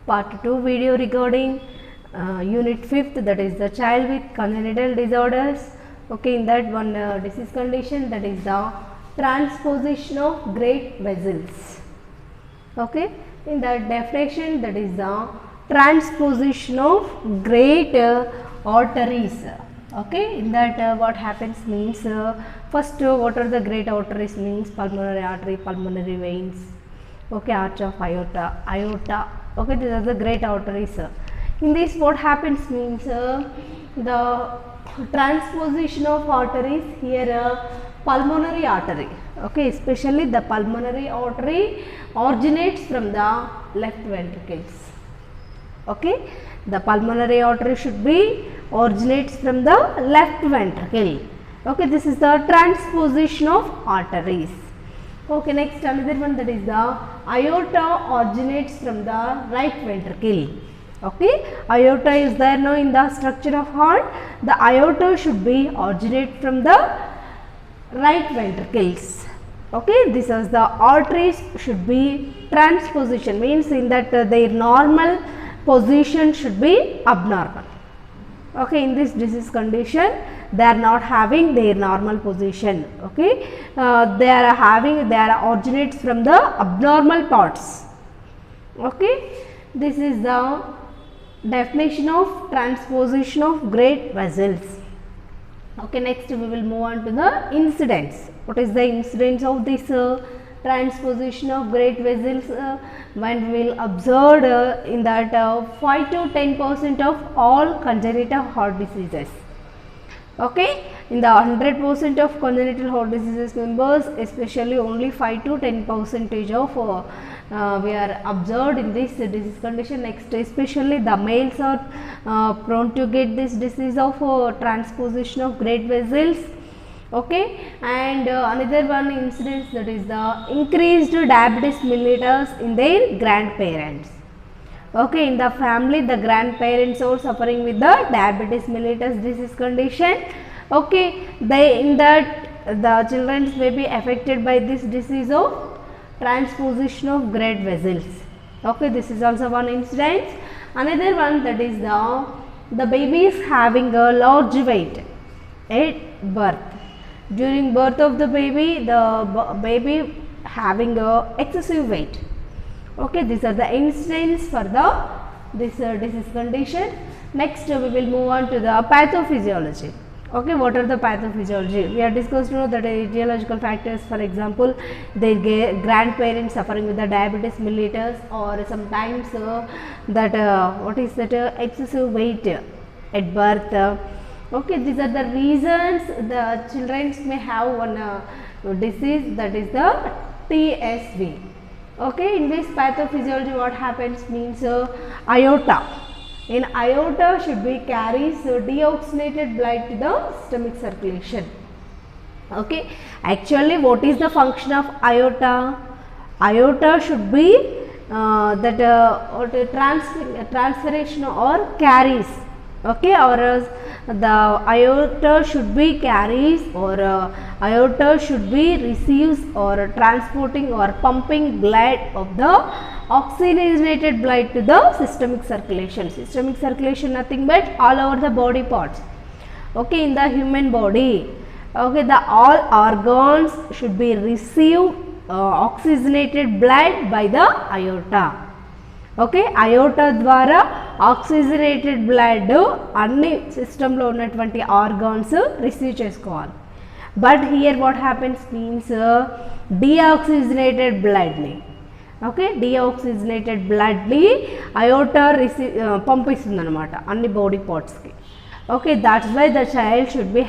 Part 2 video recording, Unit 5th, that is the child with congenital disorders. Okay, in that one disease condition, that is the transposition of great vessels. Okay, in that definition, that is the transposition of great arteries. Okay, in that what happens means, first what are the great arteries means? Pulmonary artery, pulmonary veins. Okay, arch of aorta. Okay, these are the great arteries. In this, what happens means, the transposition of arteries here, pulmonary artery. Okay, especially the pulmonary artery originates from the left ventricles. Okay, the pulmonary artery should be originates from the left ventricle. Okay, this is the transposition of arteries. Okay, next another one, that is the aorta originates from the right ventricle. Okay, aorta is there now in the structure of heart. The aorta should be originate from the right ventricles. Okay, this is the arteries should be transposition, means in that their normal position should be abnormal. Okay, in this disease condition, they are not having their normal position. Okay, they are originates from the abnormal parts. Okay, this is the definition of transposition of great vessels. Okay, next we will move on to the incidence. What is the incidence of this transposition of great vessels? When we will observe in that 5 to 10% of all congenital heart diseases. Okay, in the 100% of congenital heart diseases members, especially only 5 to 10% of we are observed in this disease condition. Next, especially the males are prone to get this disease of transposition of great vessels. Okay, and another one incidence, that is the increased diabetes mellitus in their grandparents. Okay, in the family, the grandparents are suffering with the diabetes mellitus disease condition. Okay, in that the children may be affected by this disease of transposition of great vessels. Okay, this is also one incidence. Another one, that is the baby is having a large weight at birth. During birth of the baby having a excessive weight. Okay, these are the incidents for this disease condition. Next, we will move on to the pathophysiology. Okay, what are the pathophysiology? We have discussed that etiological factors, for example, their grandparents suffering with the diabetes mellitus, or sometimes what is that excessive weight at birth. Okay, these are the reasons the children may have one disease, that is the TSV. Okay, in this pathophysiology, what happens means, aorta. In aorta should be carries deoxygenated blood to the systemic circulation. Okay, actually what is the function of aorta? Aorta should be transferation or carries. Okay, or the aorta should be carries, or aorta should be receives or transporting or pumping blood of the oxygenated blood to the systemic circulation. Systemic circulation nothing but all over the body parts. Okay, in the human body. Okay, the all organs should be receive oxygenated blood by the aorta. Okay, aorta ద్వారా oxygenated blood అన్ని సిస్టంలో ఉన్నటువంటి organs receive చేసుకోవాలి. But here what happens means deoxygenated బ్లడ్ని, okay, deoxygenated బ్లడ్ని aorta పంపిస్తుంది అనమాట అన్ని బాడీ పార్ట్స్కి. Okay, that's why the child should be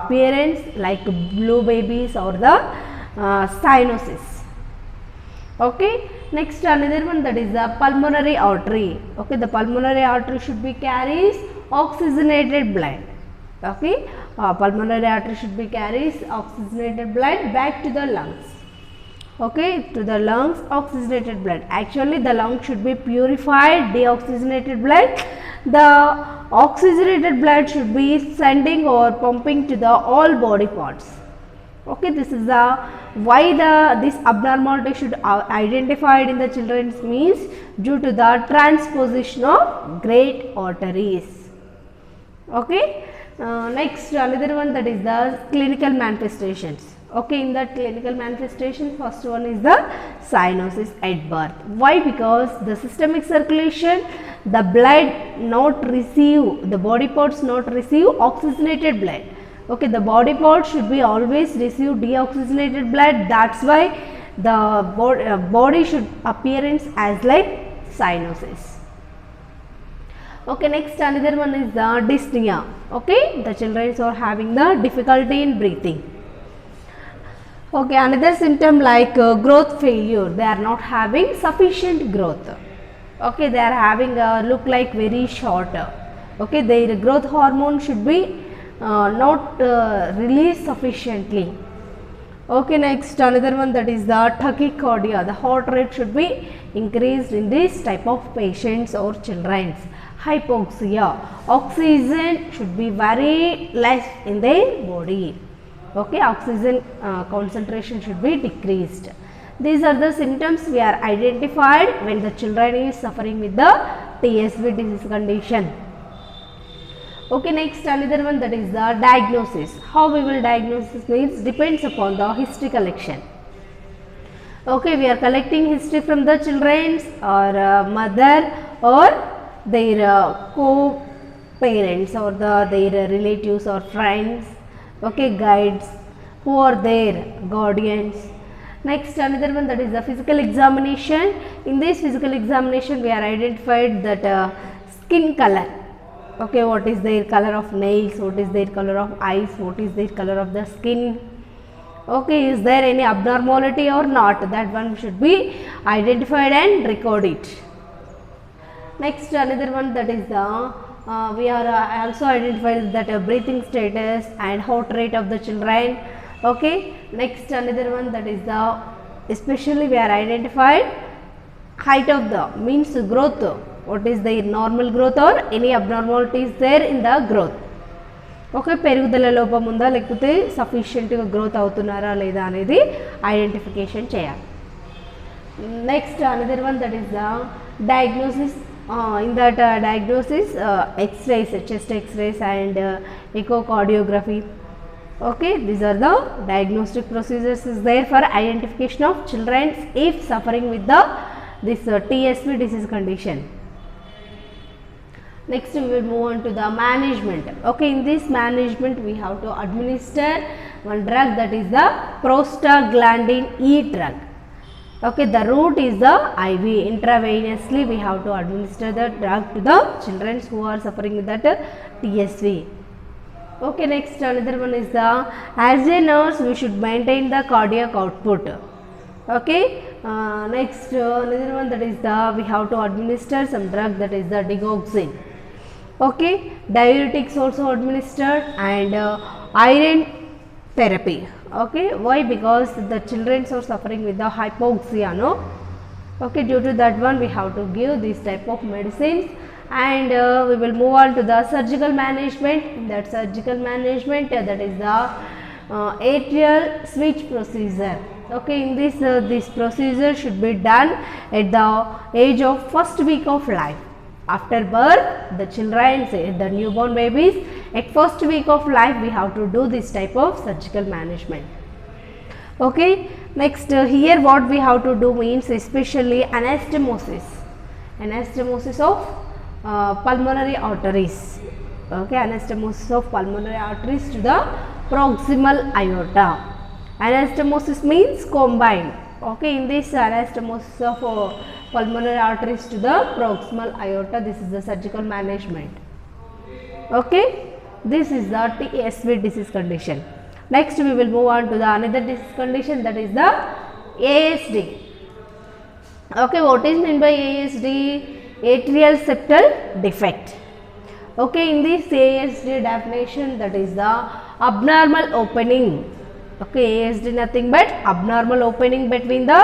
appearance like blue babies or the cyanosis. Okay, next another one, that is the pulmonary artery. Okay, the pulmonary artery should be carries oxygenated blood. Okay, pulmonary artery should be carries oxygenated blood back to the lungs. Okay, to the lungs, oxygenated blood. Actually the lungs should be purified deoxygenated blood. The oxygenated blood should be sending or pumping to the all body parts. Okay, this is the why this abnormality should identified in the children's means due to the transposition of great arteries. Okay, next another one, that is the clinical manifestations. Okay, in that clinical manifestation, first one is the cyanosis at birth. Why? Because the systemic circulation, the blood not receive, the body parts not receive oxygenated blood. Okay, the body parts should be always receive deoxygenated blood. That's why the body should appearance as like cyanosis. Okay, next another one is the dyspnea. Okay, the children are having the difficulty in breathing. Okay, another symptom like growth failure, they are not having sufficient growth. Okay, they are having look like very short. Okay, their growth hormone should be not released sufficiently. Okay, next another one, that is the tachycardia, the heart rate should be increased in this type of patients or children. Hypoxia, oxygen should be very less in their body. Okay, oxygen concentration should be decreased. These are the symptoms we are identified when the children is suffering with the TSV disease condition. Okay, next another one, that is the diagnosis. How we will diagnose means depends upon the history collection. Okay, we are collecting history from the children's or mother or their co-parents or their relatives or friends. Okay, guides who are their guardians. Next another one, that is the physical examination. In this physical examination, we are identified that skin color. Okay, what is their color of nails, what is their color of eyes, what is their color of the skin. Okay, is there any abnormality or not, that one should be identified and record it. Next another one, that is the we are also identified that breathing status and heart rate of the children. Okay, next another one, that is the especially we are identified height of the means growth, what is the normal growth or any abnormalities there in the growth. Okay, పెరుగుదల లోపం ఉందా లేకపోతే సఫిషియెంట్గా growth అవుతున్నారా లేదా అనేది identification చేయాలి. Next another one, that is the diagnosis. In that diagnosis, x-rays, chest x-rays and echocardiography. Okay, these are the diagnostic procedures is there for identification of children if suffering with this TSV disease condition. Next we will move on to the management. Okay, in this management we have to administer one drug, that is the prostaglandin E drug. Okay, the route is the IV, intravenously we have to administer the drug to the children who are suffering with that TSV. Okay, next another one is the, as a nurse we should maintain the cardiac output. Okay, next another one, that is the we have to administer some drug, that is the digoxin. Okay, diuretics also administered and iron therapy. Okay, why? Because the children are suffering with the hypoxia, no? Okay, due to that one we have to give this type of medicines. And we will move on to the surgical management. That surgical management, that is the atrial switch procedure. Okay, in this procedure should be done at the age of first week of life. After birth, the children, the newborn babies, at first week of life we have to do this type of surgical management. Okay, next here what we have to do means especially anastomosis of pulmonary arteries. Okay, anastomosis of pulmonary arteries to the proximal aorta. Anastomosis means combined. Okay, in this anastomosis of pulmonary arteries to the proximal aorta, this is the surgical management. Okay, this is the TSV disease condition. Next we will move on to the another disease condition, that is the ASD. Okay, what is meant by ASD? Atrial septal defect. Okay, in this ASD definition, that is the abnormal opening. Okay, ASD nothing but abnormal opening between the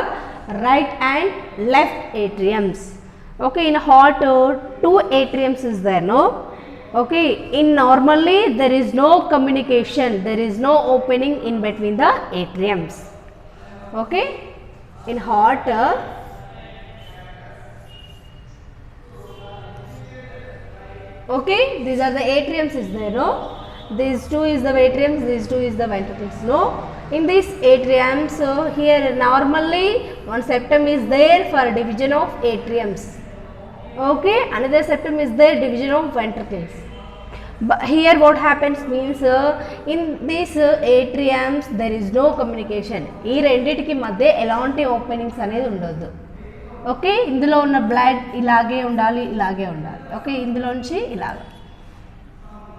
right and left atriums. Okay, in heart two atriums is there, no? Okay, in normally there is no communication, there is no opening in between the atriums. Okay, in heart okay, these are the atriums is there, no? These two is the atriums, these two is the ventricles, no? In these atriums, so here normally one septum is there for division of atriums. Okay, another septum is there division of ventricles. But here what happens means in these atriums there is no communication. ఈ రెండిటికి మధ్య ఎలాంటి openings అనేది ఉండదు. Okay, ఇందులో ఉన్న blood ఇలాగే ఉండాలి, ఇలాగే ఉండాలి. ఓకే, ఇందులో నుంచి ఇలాగ.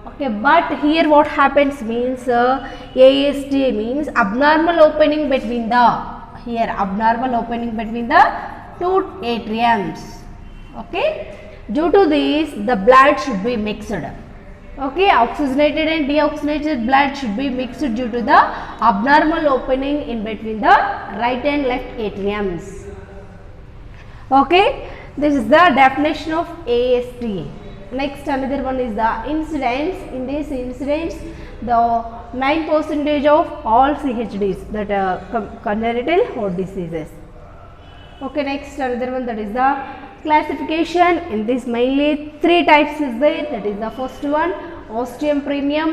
Okay, but here what happens means ASD means abnormal opening between the here abnormal opening between the two atriums. Okay, due to this the blood should be mixed. Okay, oxygenated and deoxygenated blood should be mixed due to the abnormal opening in between the right and left atriums. Okay, this is the definition of ASD. Next, another one is the incidence. In these incidents, the 9% of all CHDs, that congenital heart diseases. Okay, next another one, that is the classification. In this mainly 3 types is there. That is the first one, ostium premium.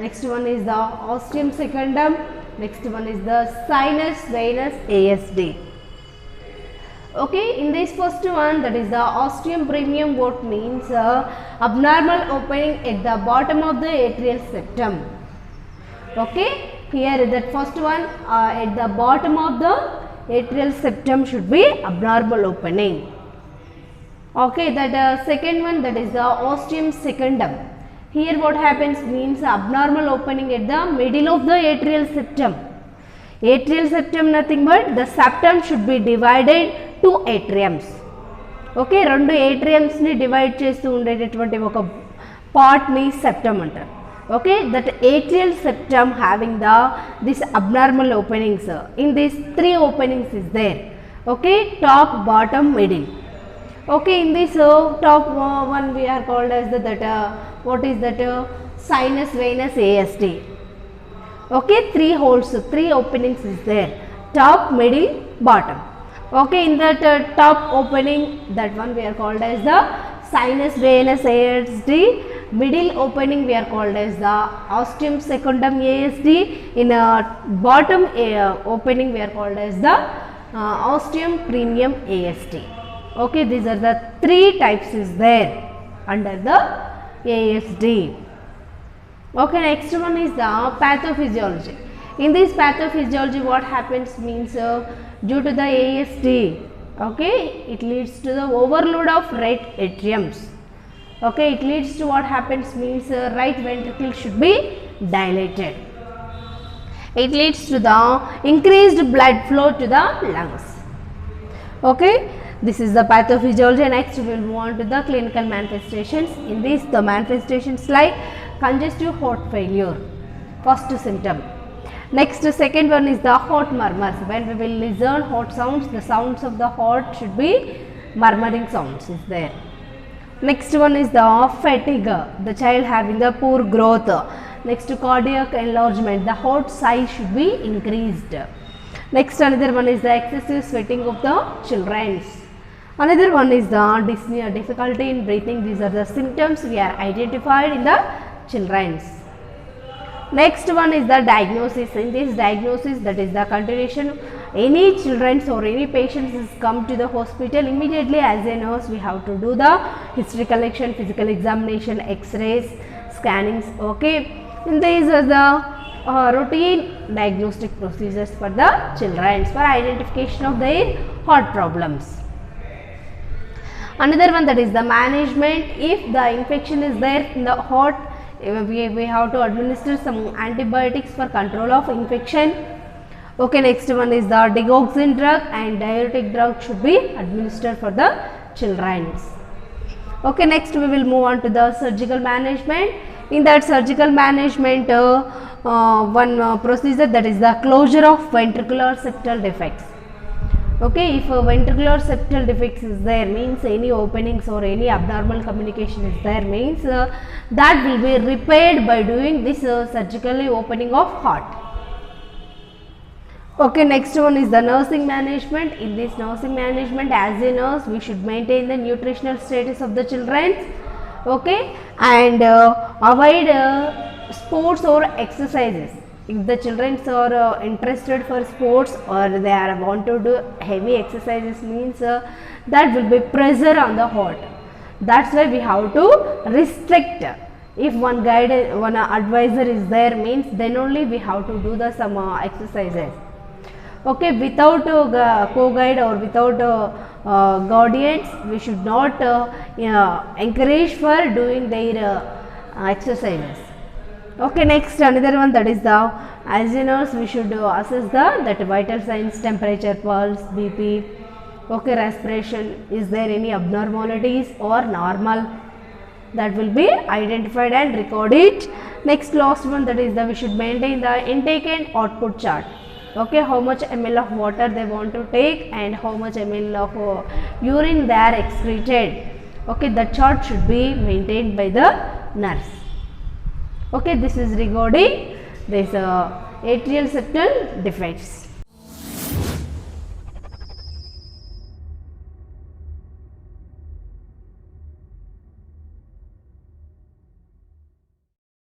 Next one is the ostium secundum. Next one is the sinus venous ASD. Okay, in this first one, that is the ostium premium, what means abnormal opening at the bottom of the atrial septum. Okay, here that first one at the bottom of the atrial septum should be abnormal opening. Okay, that second one, that is the ostium secundum. Here what happens means abnormal opening at the middle of the atrial septum. Atrial septum nothing but the septum should be divided to atriums. Okay, రెండు atriums ని divide చేస్తూ ఉండేటటువంటి ఒక part ని septum అంటారు. Okay, that atrial septum having this abnormal openings. In these 3 openings is there. Okay, top, bottom, middle. Okay, in this top one we are called as what is that sinus venous ASD. Okay, 3 holes, 3 openings is there, top, middle, bottom. Okay, in that top opening, that one we are called as the sinus venous ASD. Middle opening we are called as the ostium secundum ASD. In bottom opening we are called as the ostium premium ASD. Okay, these are the 3 types is there under the ASD. Okay, next one is the pathophysiology. In this pathophysiology, what happens means due to the ASD, okay, it leads to the overload of right atriums. Okay, it leads to what happens means right ventricle should be dilated. It leads to the increased blood flow to the lungs. Okay, this is the pathophysiology. Next we will move on to the clinical manifestations. In this, the manifestations like congestive heart failure, first symptom. Next, second one is the heart murmurs. When we will listen heart sounds, the sounds of the heart should be murmuring sounds is there. Next one is the fatigue, the child having the poor growth. Next, cardiac enlargement, the heart size should be increased. Next, another one is the excessive sweating of the children. Another one is the dyspnea, difficulty in breathing. These are the symptoms we are identified in the children's. Next one is the diagnosis. In this diagnosis, that is the continuation. Any children's or any patients is come to the hospital, immediately as a nurse we have to do the history collection, physical examination, x-rays, scannings. Okay, and these are the routine diagnostic procedures for the children for identification of their heart problems. Another one, that is the management. If the infection is there in the heart, we have to administer some antibiotics for control of infection. Okay, next one is the digoxin drug and diuretic drug should be administered for the children. Okay, next we will move on to the surgical management. In that surgical management, one procedure, that is the closure of ventricular septal defects. Okay, if a ventricular septal defects is there, means any openings or any abnormal communication is there, means that will be repaired by doing this surgically opening of heart. Okay, next one is the nursing management. In this nursing management, as a nurse, we should maintain the nutritional status of the children. Okay, and avoid sports or exercises. If the children are interested for sports or they are want to do heavy exercises, means that will be pressure on the heart. That's why we have to restrict. If one guide, one advisor is there, means then only we have to do the some exercises. Okay, without co-guide or without guardians, we should not encourage for doing their exercises. Okay, next another one, that is the, as a nurse we should assess the that vital signs, temperature, pulse, BP. Okay, respiration, is there any abnormalities or normal, that will be identified and record it. Next last one, that is the, we should maintain the intake and output chart. Okay, how much ml of water they want to take and how much ml of urine they are excreted. Okay, the chart should be maintained by the nurse. Okay, this is regarding this atrial septal defects.